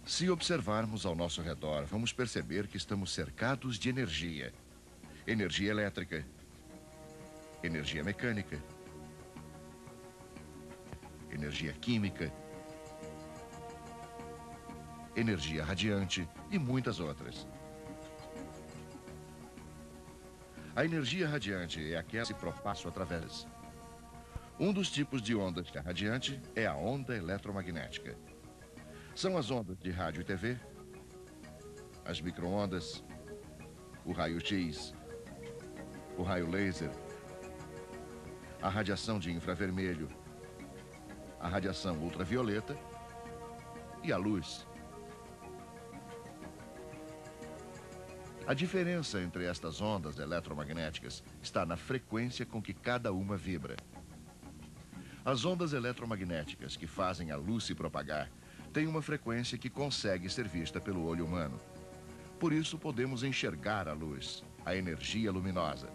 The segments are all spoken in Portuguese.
Se observarmos ao nosso redor, vamos perceber que estamos cercados de energia. Energia elétrica, energia mecânica, energia química, energia radiante e muitas outras. A energia radiante é aquela que se propaga através. Um dos tipos de onda radiante é a onda eletromagnética. São as ondas de rádio e TV, as micro-ondas, o raio-x, o raio laser, a radiação de infravermelho, a radiação ultravioleta e a luz. A diferença entre estas ondas eletromagnéticas está na frequência com que cada uma vibra. As ondas eletromagnéticas que fazem a luz se propagar têm uma frequência que consegue ser vista pelo olho humano. Por isso podemos enxergar a luz, a energia luminosa.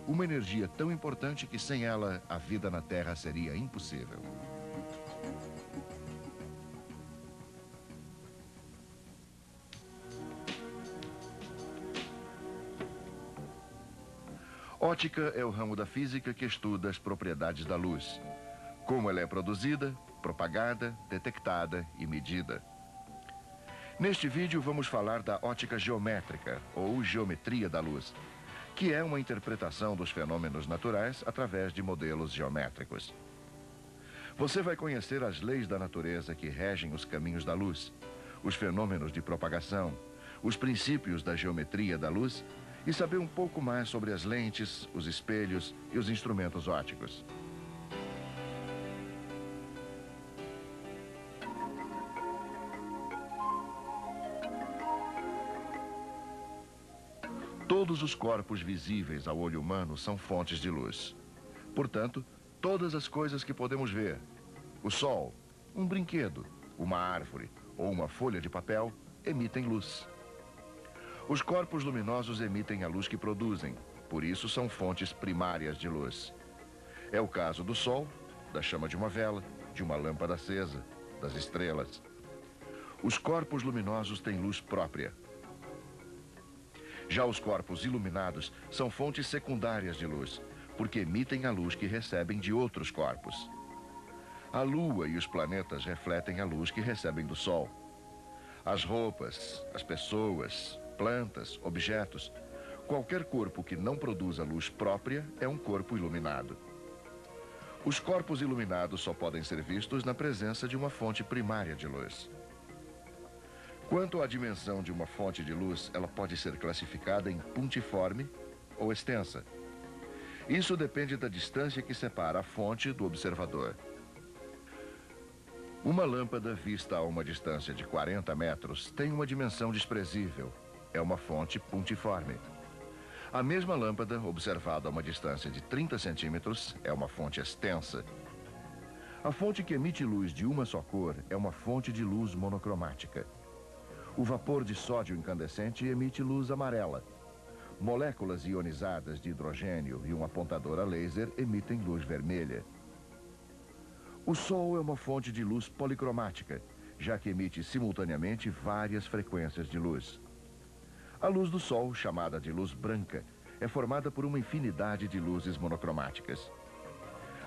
Uma energia tão importante que sem ela a vida na Terra seria impossível. Ótica é o ramo da física que estuda as propriedades da luz. Como ela é produzida, propagada, detectada e medida. Neste vídeo vamos falar da ótica geométrica, ou geometria da luz, que é uma interpretação dos fenômenos naturais através de modelos geométricos. Você vai conhecer as leis da natureza que regem os caminhos da luz, os fenômenos de propagação, os princípios da geometria da luz e saber um pouco mais sobre as lentes, os espelhos e os instrumentos ópticos. Todos os corpos visíveis ao olho humano são fontes de luz. Portanto, todas as coisas que podemos ver, o sol, um brinquedo, uma árvore ou uma folha de papel, emitem luz. Os corpos luminosos emitem a luz que produzem, por isso são fontes primárias de luz. É o caso do sol, da chama de uma vela, de uma lâmpada acesa, das estrelas. Os corpos luminosos têm luz própria. Já os corpos iluminados são fontes secundárias de luz, porque emitem a luz que recebem de outros corpos. A Lua e os planetas refletem a luz que recebem do Sol. As roupas, as pessoas, plantas, objetos, qualquer corpo que não produza luz própria é um corpo iluminado. Os corpos iluminados só podem ser vistos na presença de uma fonte primária de luz. Quanto à dimensão de uma fonte de luz, ela pode ser classificada em puntiforme ou extensa. Isso depende da distância que separa a fonte do observador. Uma lâmpada vista a uma distância de 40 metros tem uma dimensão desprezível. É uma fonte puntiforme. A mesma lâmpada, observada a uma distância de 30 centímetros, é uma fonte extensa. A fonte que emite luz de uma só cor é uma fonte de luz monocromática. O vapor de sódio incandescente emite luz amarela. Moléculas ionizadas de hidrogênio e um apontador a laser emitem luz vermelha. O Sol é uma fonte de luz policromática, já que emite simultaneamente várias frequências de luz. A luz do Sol, chamada de luz branca, é formada por uma infinidade de luzes monocromáticas.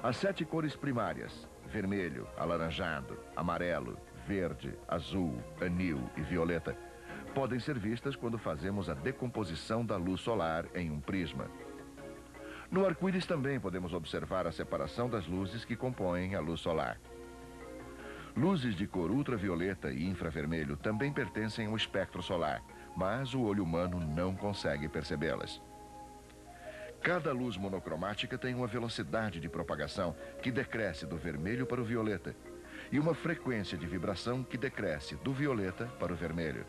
As 7 cores primárias, vermelho, alaranjado, amarelo, verde, azul, anil e violeta, podem ser vistas quando fazemos a decomposição da luz solar em um prisma. No arco-íris também podemos observar a separação das luzes que compõem a luz solar. Luzes de cor ultravioleta e infravermelho também pertencem ao espectro solar, mas o olho humano não consegue percebê-las. Cada luz monocromática tem uma velocidade de propagação que decresce do vermelho para o violeta e uma frequência de vibração que decresce do violeta para o vermelho.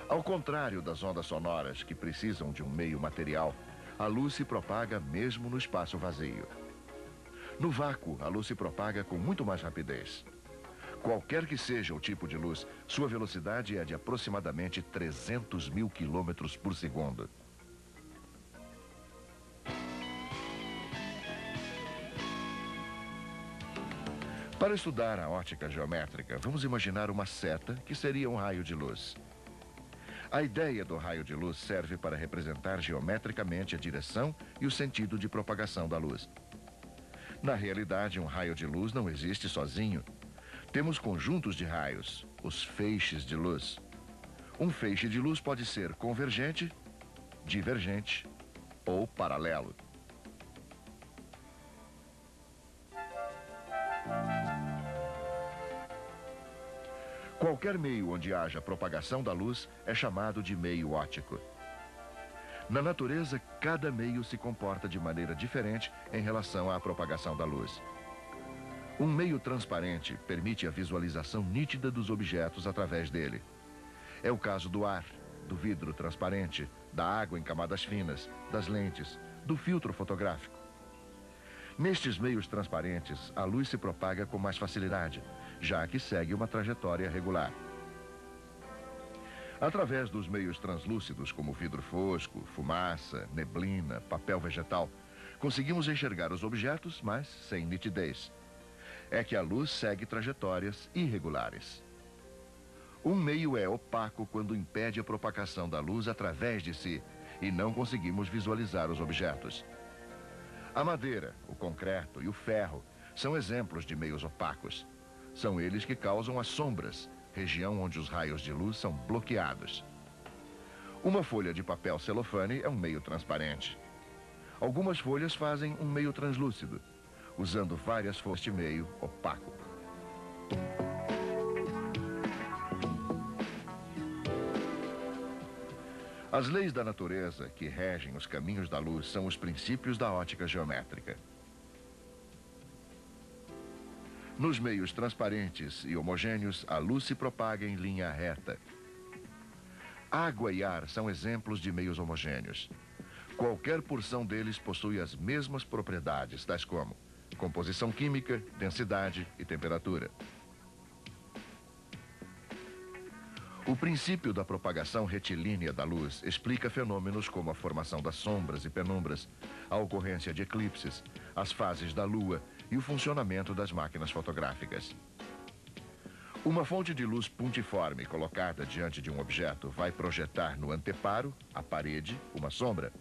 Ao contrário das ondas sonoras, que precisam de um meio material, a luz se propaga mesmo no espaço vazio. No vácuo, a luz se propaga com muito mais rapidez. Qualquer que seja o tipo de luz, sua velocidade é de aproximadamente 300 mil quilômetros por segundo. Para estudar a ótica geométrica, vamos imaginar uma seta que seria um raio de luz. A ideia do raio de luz serve para representar geometricamente a direção e o sentido de propagação da luz. Na realidade, um raio de luz não existe sozinho. Temos conjuntos de raios, os feixes de luz. Um feixe de luz pode ser convergente, divergente ou paralelo. Qualquer meio onde haja propagação da luz é chamado de meio óptico. Na natureza, cada meio se comporta de maneira diferente em relação à propagação da luz. Um meio transparente permite a visualização nítida dos objetos através dele. É o caso do ar, do vidro transparente, da água em camadas finas, das lentes, do filtro fotográfico. Nestes meios transparentes, a luz se propaga com mais facilidade, já que segue uma trajetória regular. Através dos meios translúcidos, como vidro fosco, fumaça, neblina, papel vegetal, conseguimos enxergar os objetos, mas sem nitidez. É que a luz segue trajetórias irregulares. Um meio é opaco quando impede a propagação da luz através de si e não conseguimos visualizar os objetos. A madeira, o concreto e o ferro são exemplos de meios opacos. São eles que causam as sombras, região onde os raios de luz são bloqueados. Uma folha de papel celofane é um meio transparente. Algumas folhas fazem um meio translúcido, usando várias folhas de meio opaco. As leis da natureza que regem os caminhos da luz são os princípios da ótica geométrica. Nos meios transparentes e homogêneos, a luz se propaga em linha reta. Água e ar são exemplos de meios homogêneos. Qualquer porção deles possui as mesmas propriedades, tais como composição química, densidade e temperatura. O princípio da propagação retilínea da luz explica fenômenos como a formação das sombras e penumbras, a ocorrência de eclipses, as fases da lua e o funcionamento das máquinas fotográficas. Uma fonte de luz puntiforme colocada diante de um objeto vai projetar no anteparo, a parede, uma sombra.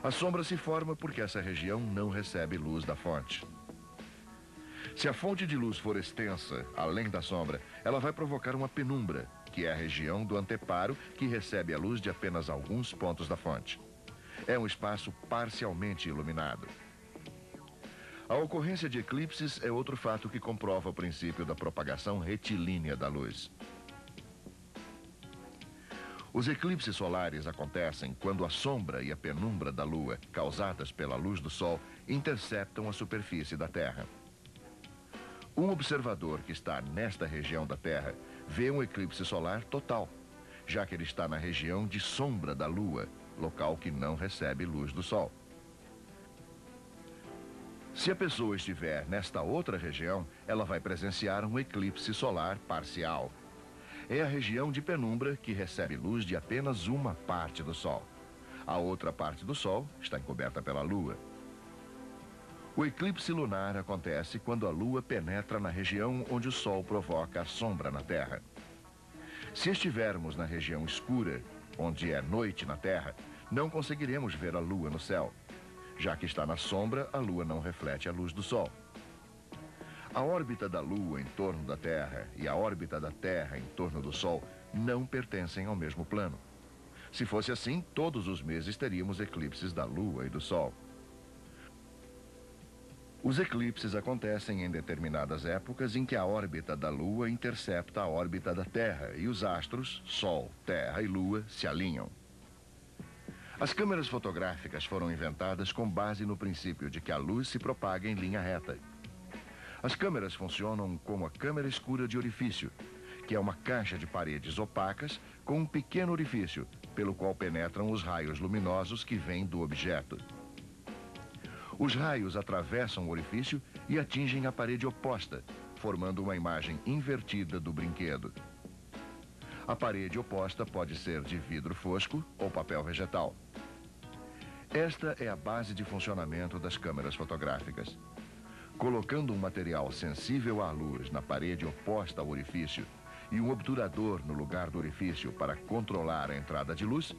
A sombra se forma porque essa região não recebe luz da fonte. Se a fonte de luz for extensa, além da sombra, ela vai provocar uma penumbra, que é a região do anteparo que recebe a luz de apenas alguns pontos da fonte. É um espaço parcialmente iluminado. A ocorrência de eclipses é outro fato que comprova o princípio da propagação retilínea da luz. Os eclipses solares acontecem quando a sombra e a penumbra da Lua, causadas pela luz do Sol, interceptam a superfície da Terra. Um observador que está nesta região da Terra vê um eclipse solar total, já que ele está na região de sombra da Lua, local que não recebe luz do Sol. Se a pessoa estiver nesta outra região, ela vai presenciar um eclipse solar parcial. É a região de penumbra que recebe luz de apenas uma parte do Sol. A outra parte do Sol está encoberta pela Lua. O eclipse lunar acontece quando a Lua penetra na região onde o Sol provoca a sombra na Terra. Se estivermos na região escura, onde é noite na Terra, não conseguiremos ver a Lua no céu. Já que está na sombra, a Lua não reflete a luz do Sol. A órbita da Lua em torno da Terra e a órbita da Terra em torno do Sol não pertencem ao mesmo plano. Se fosse assim, todos os meses teríamos eclipses da Lua e do Sol. Os eclipses acontecem em determinadas épocas em que a órbita da Lua intercepta a órbita da Terra e os astros, Sol, Terra e Lua, se alinham. As câmeras fotográficas foram inventadas com base no princípio de que a luz se propaga em linha reta. As câmeras funcionam como a câmera escura de orifício, que é uma caixa de paredes opacas com um pequeno orifício, pelo qual penetram os raios luminosos que vêm do objeto. Os raios atravessam o orifício e atingem a parede oposta, formando uma imagem invertida do brinquedo. A parede oposta pode ser de vidro fosco ou papel vegetal. Esta é a base de funcionamento das câmeras fotográficas. Colocando um material sensível à luz na parede oposta ao orifício e um obturador no lugar do orifício para controlar a entrada de luz,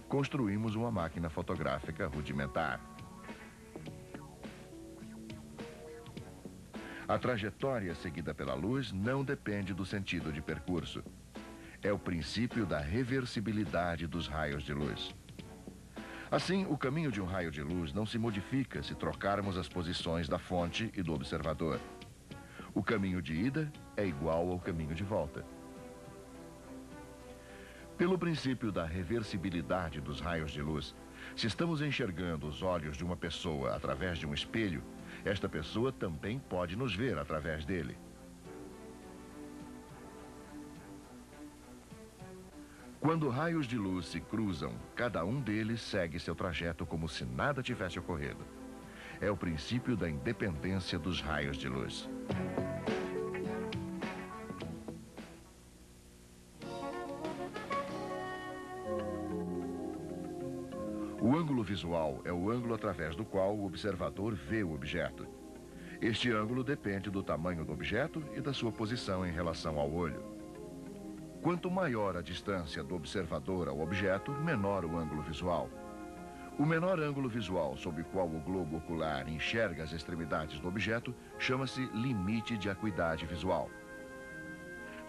construímos uma máquina fotográfica rudimentar. A trajetória seguida pela luz não depende do sentido de percurso. É o princípio da reversibilidade dos raios de luz. Assim, o caminho de um raio de luz não se modifica se trocarmos as posições da fonte e do observador. O caminho de ida é igual ao caminho de volta. Pelo princípio da reversibilidade dos raios de luz, se estamos enxergando os olhos de uma pessoa através de um espelho, esta pessoa também pode nos ver através dele. Quando raios de luz se cruzam, cada um deles segue seu trajeto como se nada tivesse ocorrido. É o princípio da independência dos raios de luz. O ângulo visual é o ângulo através do qual o observador vê o objeto. Este ângulo depende do tamanho do objeto e da sua posição em relação ao olho. Quanto maior a distância do observador ao objeto, menor o ângulo visual. O menor ângulo visual sob o qual o globo ocular enxerga as extremidades do objeto chama-se limite de acuidade visual.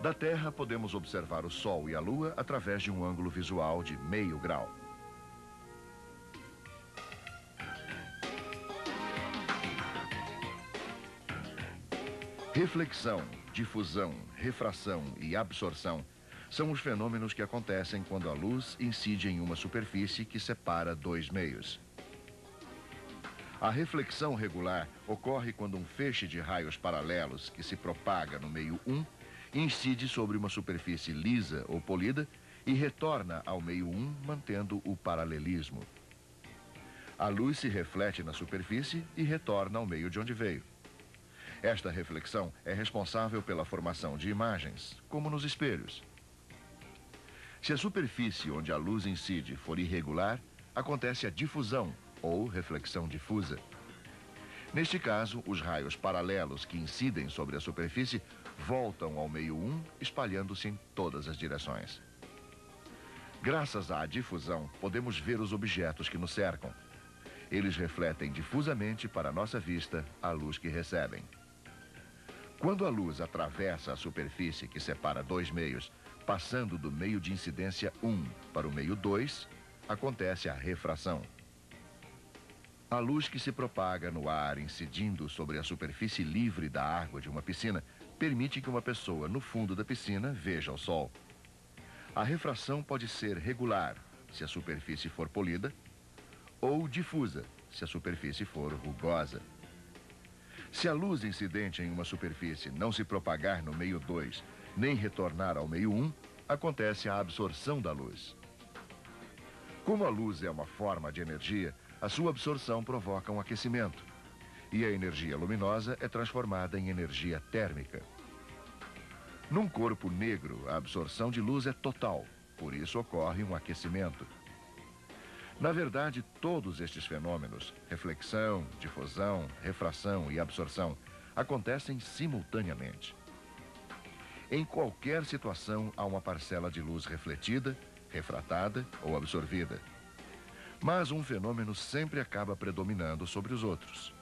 Da Terra, podemos observar o Sol e a Lua através de um ângulo visual de meio grau. Reflexão, difusão, refração e absorção são os fenômenos que acontecem quando a luz incide em uma superfície que separa dois meios. A reflexão regular ocorre quando um feixe de raios paralelos que se propaga no meio 1 incide sobre uma superfície lisa ou polida e retorna ao meio 1, mantendo o paralelismo. A luz se reflete na superfície e retorna ao meio de onde veio. Esta reflexão é responsável pela formação de imagens, como nos espelhos. Se a superfície onde a luz incide for irregular, acontece a difusão, ou reflexão difusa. Neste caso, os raios paralelos que incidem sobre a superfície voltam ao meio 1, espalhando-se em todas as direções. Graças à difusão, podemos ver os objetos que nos cercam. Eles refletem difusamente para a nossa vista a luz que recebem. Quando a luz atravessa a superfície que separa dois meios, passando do meio de incidência 1 para o meio 2, acontece a refração. A luz que se propaga no ar incidindo sobre a superfície livre da água de uma piscina permite que uma pessoa no fundo da piscina veja o sol. A refração pode ser regular, se a superfície for polida, ou difusa, se a superfície for rugosa. Se a luz incidente em uma superfície não se propagar no meio 2, nem retornar ao meio 1, acontece a absorção da luz. Como a luz é uma forma de energia, a sua absorção provoca um aquecimento, e a energia luminosa é transformada em energia térmica. Num corpo negro, a absorção de luz é total, por isso ocorre um aquecimento. Na verdade, todos estes fenômenos, reflexão, difusão, refração e absorção, acontecem simultaneamente. Em qualquer situação, há uma parcela de luz refletida, refratada ou absorvida. Mas um fenômeno sempre acaba predominando sobre os outros.